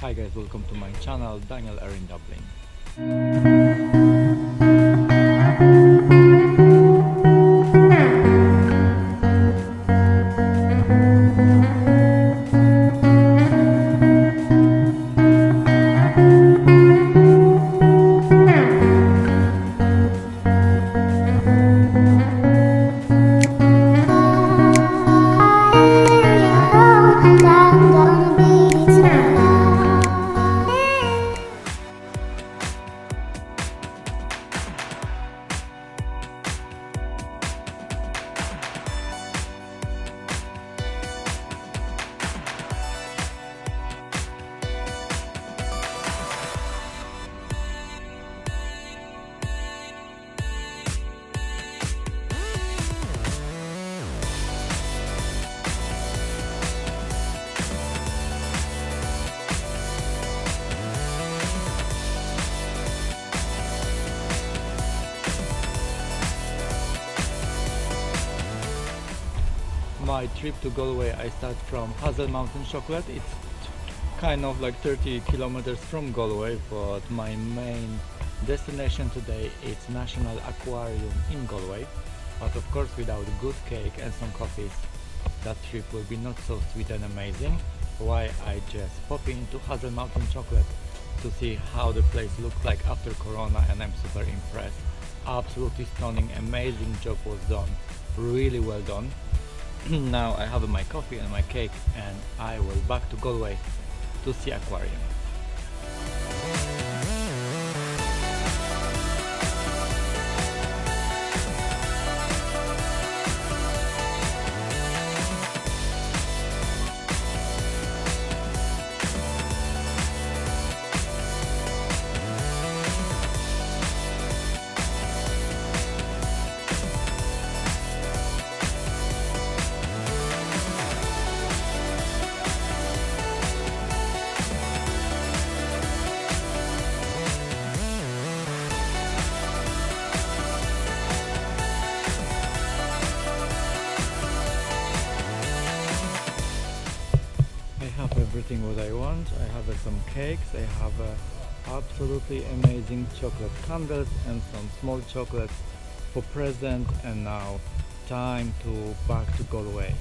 Hi guys, welcome to my channel, Daniel are in Dublin. My trip to Galway, I start from Hazel Mountain Chocolate. It's kind of like 30 kilometers from Galway, but my main destination today is National Aquarium in Galway. But of course, without good cake and some coffees, that trip will be not so sweet and amazing. Why I just pop into Hazel Mountain Chocolate to see how the place looks like after Corona, and I'm super impressed. Absolutely stunning, amazing job was done, really well done. Now I have my coffee and my cake, and I will back to Galway to see aquarium. I have everything what I want. I have some cakes, I have absolutely amazing chocolate candles and some small chocolates for present, and now time to back to Galway.